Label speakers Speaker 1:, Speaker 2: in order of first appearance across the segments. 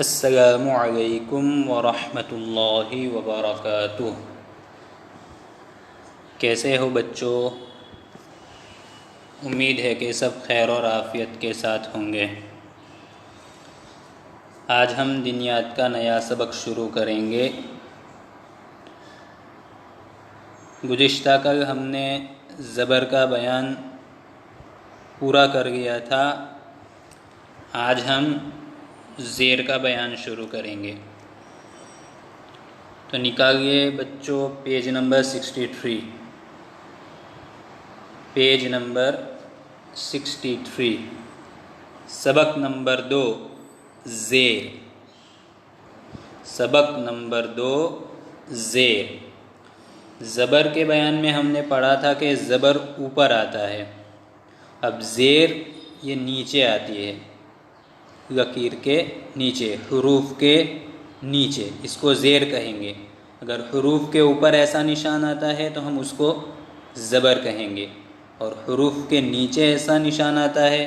Speaker 1: السلام علیکم ورحمۃ اللہ وبرکاتہ۔ کیسے ہو بچوں؟ امید ہے کہ سب خیر اور عافیت کے ساتھ ہوں گے۔ آج ہم دنیات کا نیا سبق شروع کریں گے۔ گزشتہ کل ہم نے زبر کا بیان پورا کر لیا تھا۔ آج ہم زیر کا بیان شروع کریں گے۔ تو نکالیے بچوں پیج نمبر 63، پیج نمبر 63، سبق نمبر 2 زیر۔ سبق نمبر 2 زیر۔ زبر کے بیان میں ہم نے پڑھا تھا کہ زبر اوپر آتا ہے، اب زیر یہ نیچے آتی ہے، لکیر کے نیچے، حروف کے نیچے، اس کو زیر کہیں گے۔ اگر حروف کے اوپر ایسا نشان آتا ہے تو ہم اس کو زبر کہیں گے، اور حروف کے نیچے ایسا نشان آتا ہے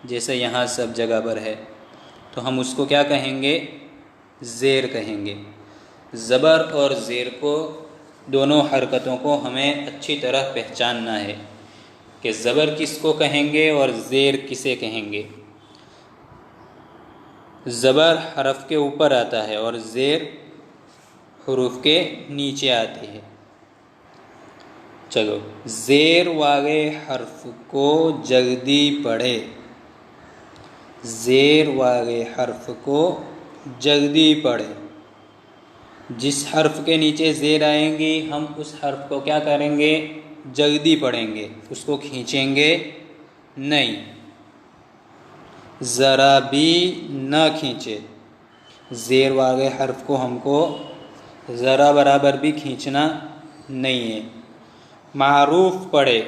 Speaker 1: جیسے یہاں سب جگہ پر ہے تو ہم اس کو کیا کہیں گے؟ زیر کہیں گے۔ زبر اور زیر کو، دونوں حرکتوں کو ہمیں اچھی طرح پہچاننا ہے کہ زبر کس کو کہیں گے اور زیر کسے کہیں گے۔ زبر حرف کے اوپر آتا ہے اور زیر حروف کے نیچے آتی ہے۔ چلو، زیر والے حرف کو جلدی پڑھے۔ زیر والے حرف کو جلدی پڑھے۔ جس حرف کے نیچے زیر آئیں گی ہم اس حرف کو کیا کریں گے؟ جلدی پڑھیں گے، اس کو کھینچیں گے نہیں، ذرا بھی نہ کھینچے۔ زیر والے حرف کو ہم کو ذرا برابر بھی کھینچنا نہیں ہے۔ معروف پڑھے،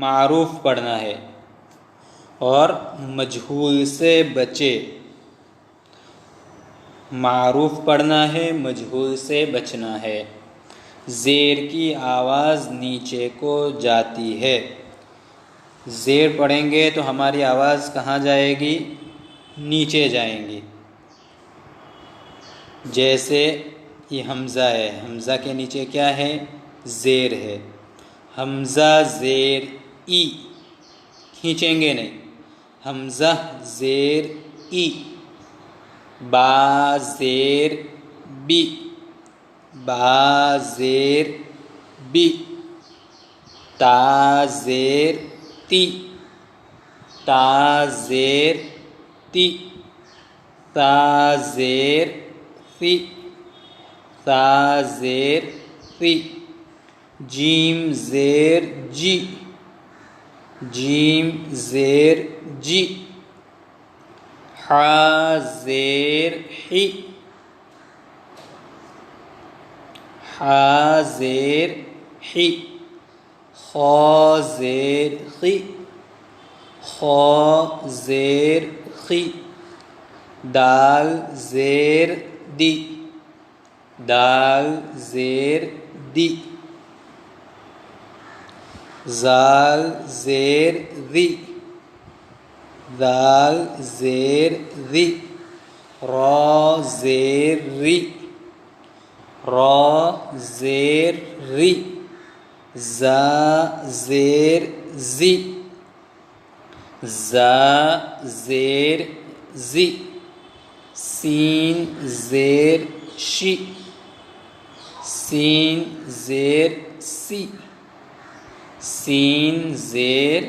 Speaker 1: معروف پڑھنا ہے، اور مجہول سے بچے۔ معروف پڑھنا ہے، مجہول سے بچنا ہے۔ زیر کی آواز نیچے کو جاتی ہے۔ زیر پڑھیں گے تو ہماری آواز کہاں جائے گی؟ نیچے جائیں گی۔ جیسے یہ حمزہ ہے، حمزہ کے نیچے کیا ہے؟ زیر ہے۔ حمزہ زیر ای، کھینچیں گے نہیں، حمزہ زیر ای۔ با زیر بی، با زیر بی۔ تا زیر تی، تا زیر تی۔ تا زیر ثی، تا زیر ثی۔ جیم زیر جی، جیم زیر جی۔ حا زیر حی، حا زیر حی۔ خا زیر خی، خا زیر خی۔ دال زیر دی، دال زیر دی۔ زال زیر ذی، زال زیر ذی۔ را زیر ری، را زیر ری۔ زا زیر زی، زا زیر زی۔ سین زیر شی، سین زیر سی۔ سین زیر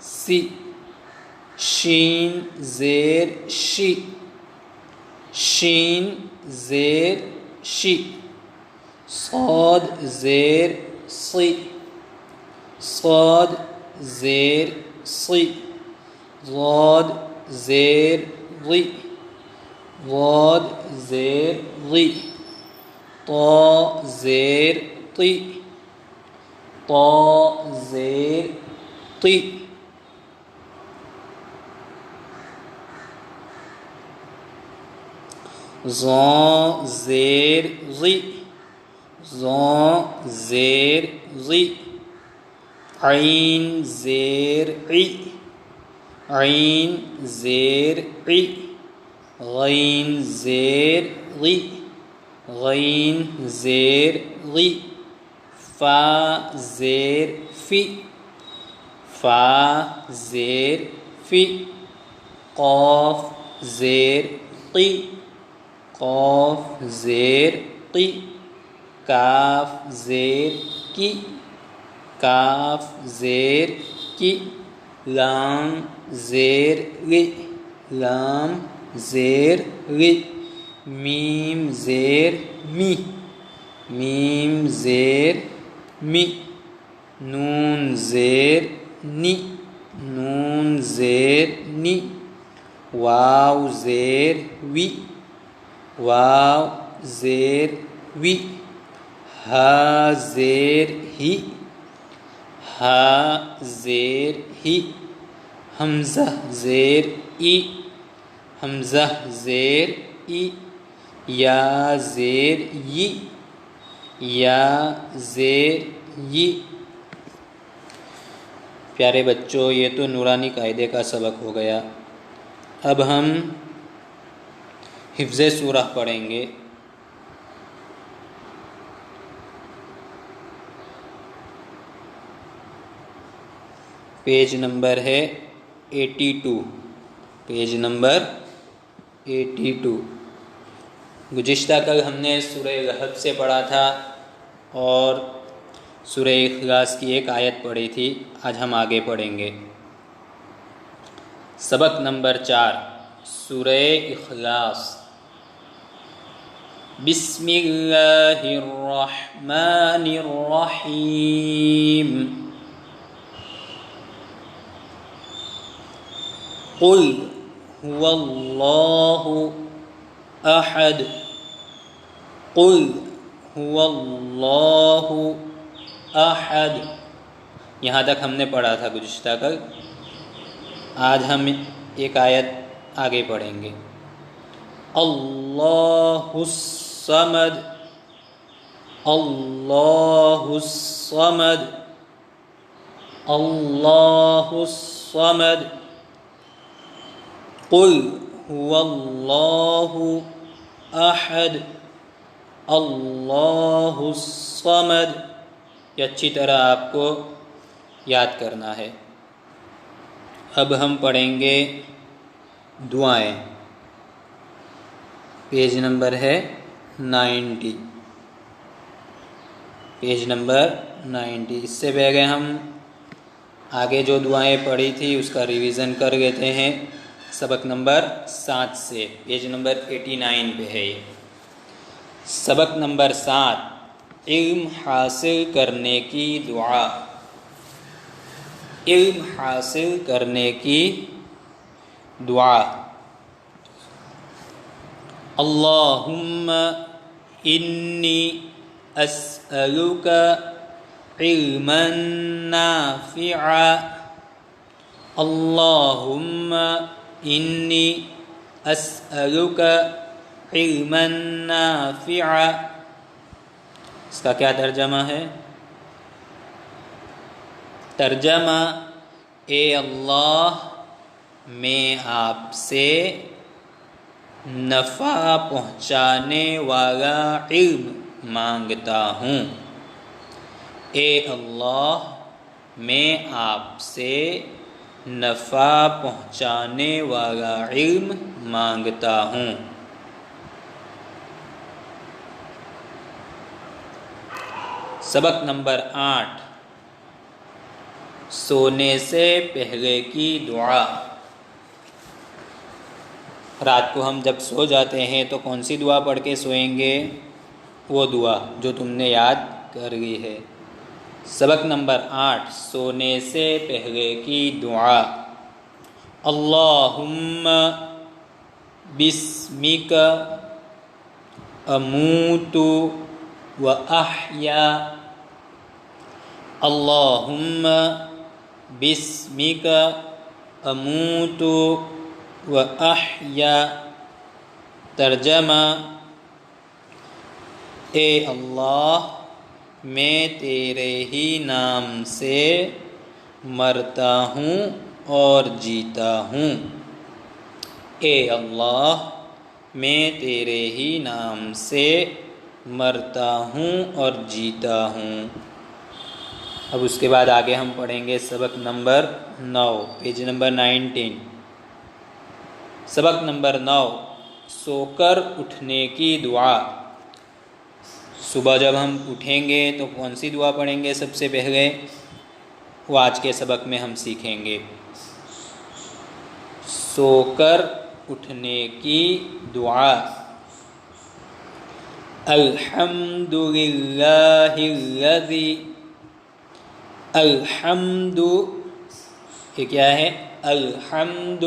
Speaker 1: سی۔ شین زیر شی، شین زیر شی۔ صاد زیر صی، صاد زیر صی۔ ضاد زیر ضی، ضاد زیر ضی۔ طا زیر طی، طا زیر طی۔ ظا زیر ظی، ظا زیر ظی۔ عین زیر عی، عین زیر عی۔ غین زیر غی، غین زیر غی، فا زیر فی، فا زیر فی، قاف زیر قی، قاف زیر قی، کاف زیر کی، کاف زیر کی، لام زیر لی، لام زیر لی، میم زیر می، میم زیر می، نون زیر نی، نون زیر نی، واو زیر وی، واو زیر وی، ہا زیر ہی، ہا زیر ہی، حمزہ زیر ای، حمزہ زیر ای، یا زیر یی، یا زیر یی۔ پیارے بچوں، یہ تو نورانی قاعدے کا سبق ہو گیا۔ اب ہم حفظ سورہ پڑھیں گے۔ پیج نمبر ہے 82، پیج نمبر 82۔ گزشتہ کل ہم نے سورہ لہب سے پڑھا تھا اور سورہ اخلاص کی ایک آیت پڑھی تھی، آج ہم آگے پڑھیں گے۔ سبق نمبر 4، سورہ اخلاص۔ بسم اللہ الرحمن الرحیم۔ قل هو اللہ احد، قل هو اللہ احد۔ یہاں تک ہم نے پڑھا تھا گزشتہ کل۔ آج ہم ایک آیت آگے پڑھیں گے۔ اللہ الصمد، اللہ الصمد، اللہ الصمد۔ قل هو اللہ احد، اللہ الصمد۔ یہ اچھی طرح آپ کو یاد کرنا ہے۔ اب ہم پڑھیں گے دعائیں۔ پیج نمبر ہے 90، پیج نمبر 90۔ اس سے پہلے ہم آگے جو دعائیں پڑھی تھی اس کا ریویژن کر لیتے ہیں۔ سبق نمبر 7 سے، پیج نمبر 89 پہ ہے یہ۔ سبق نمبر 7، علم حاصل کرنے کی دعا، علم حاصل کرنے کی دعا۔ اللہم انی اسألک علما نافعا، اللہم انی اسألک علما نافعا۔ اس کا کیا ترجمہ ہے؟ ترجمہ: اے اللہ، میں آپ سے نفع پہنچانے والا علم مانگتا ہوں۔ اے اللہ، میں آپ سے نفع پہنچانے والا علم مانگتا ہوں۔ سبق نمبر 8، سونے سے پہلے کی دعا۔ رات کو ہم جب سو جاتے ہیں تو کون سی دعا پڑھ کے سوئیں گے؟ وہ دعا جو تم نے یاد کر لی ہے۔ سبق نمبر 8، سونے سے پہلے کی دعا۔ اللہم بسمک اموت و احیا، اللہم بسمک اموت و احیا۔ ترجمہ: اے اللہ، میں تیرے ہی نام سے مرتا ہوں اور جیتا ہوں۔ اے اللہ، میں تیرے ہی نام سے مرتا ہوں اور جیتا ہوں۔ اب اس کے بعد آگے ہم پڑھیں گے سبق نمبر 9، پیج نمبر 19۔ سبق نمبر 9، سو کر اٹھنے کی دعا۔ صبح جب ہم اٹھیں گے تو کون سی دعا پڑھیں گے سب سے پہلے؟ وہ آج کے سبق میں ہم سیکھیں گے۔ سو کر اٹھنے کی دعا۔ الحمد للہ الذی، الحمد یہ کیا ہے؟ الحمد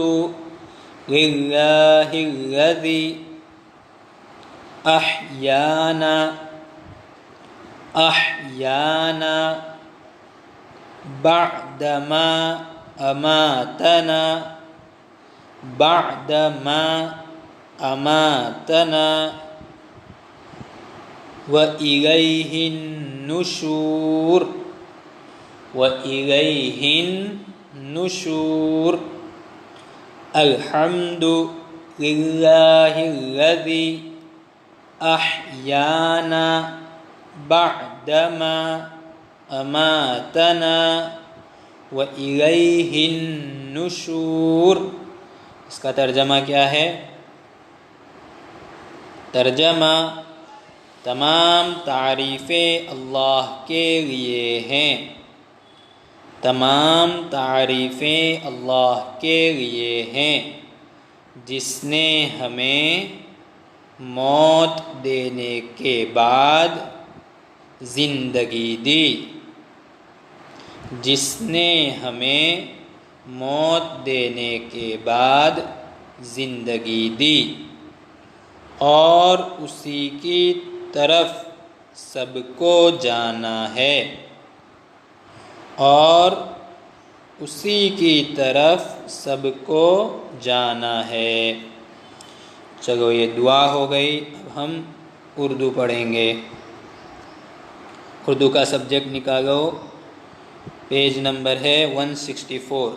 Speaker 1: للہ الذی احیانا، احیانا بعدما اماتنا، بعدما اماتنا وإلیہ النشور، وإلیہ النشور۔ الحمد للہ الذی احیانا بعدما اماتنا وإلیہ النشور۔ اس کا ترجمہ کیا ہے؟ ترجمہ: تمام تعریفیں اللہ کے لیے ہیں، تمام تعریفیں اللہ کے لیے ہیں جس نے ہمیں موت دینے کے بعد زندگی دی، جس نے ہمیں موت دینے کے بعد زندگی دی، اور اسی کی طرف سب کو جانا ہے، اور اسی کی طرف سب کو جانا ہے۔ چلو یہ دعا ہو گئی، اب ہم اردو پڑھیں گے۔ اردو کا سبجیکٹ نکالو، پیج نمبر ہے 164،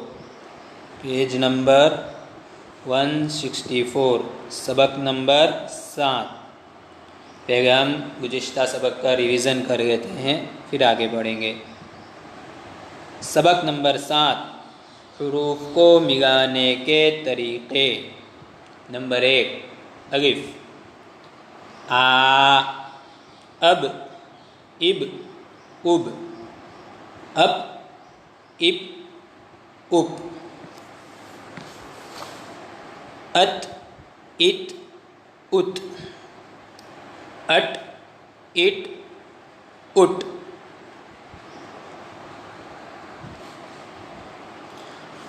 Speaker 1: پیج نمبر 164، سبق نمبر 7۔ پہلے ہم گزشتہ سبق کا ریویژن کر لیتے ہیں، پھر آگے بڑھیں گے۔ سبق نمبر 7، حروف کو ملانے کے طریقے۔ نمبر 1، الف، آ، اب، اب، اب، اب، اب، اپ، ات، اٹ، ات، اٹ، اٹ، اٹ،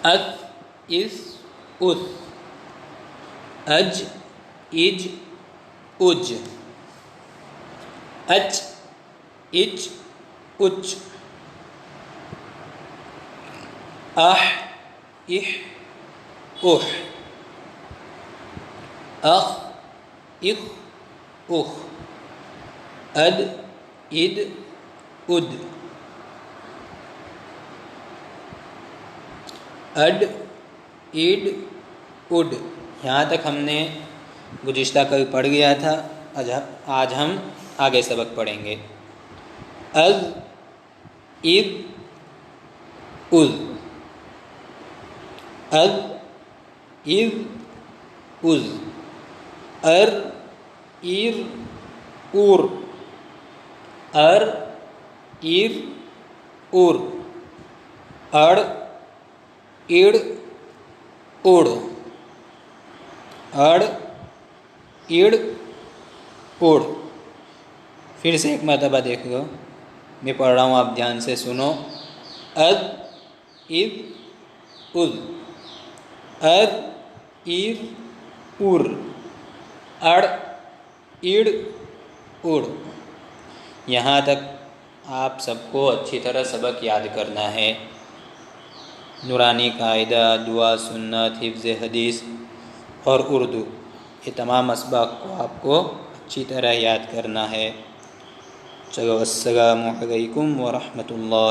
Speaker 1: اک، اس، اس، اج، اج، اج، اچ، اچ، اچ، اح، اح، اح، اخ، اخ، اخ، اد، اد، اد، اڈ، ایڈ، اڈ۔ یہاں تک ہم نے گزشتہ کل پڑھ گیا تھا، آج ہم آگے سبق پڑھیں گے۔ از، اذ، اذ، از، اذ، اذ، ار، ایر، اور، ار، ایر، اور، اڑ، اڑ، اڑ، اڑ، اڑ، اڑ۔ پھر سے ایک مرتبہ دیکھ لو، میں پڑھ رہا ہوں، آپ دھیان سے سنو۔ از، اذ، اذ، ار، ایر، ار، اڑ، اڑ، اڑ۔ یہاں تک آپ سب کو اچھی طرح سبق یاد کرنا ہے۔ نورانی قاعدہ، دعا، سنت، حفظ حدیث اور اردو، یہ تمام اسباق کو آپ کو اچھی طرح یاد کرنا ہے۔ چلو، السلام علیکم ورحمۃ اللہ۔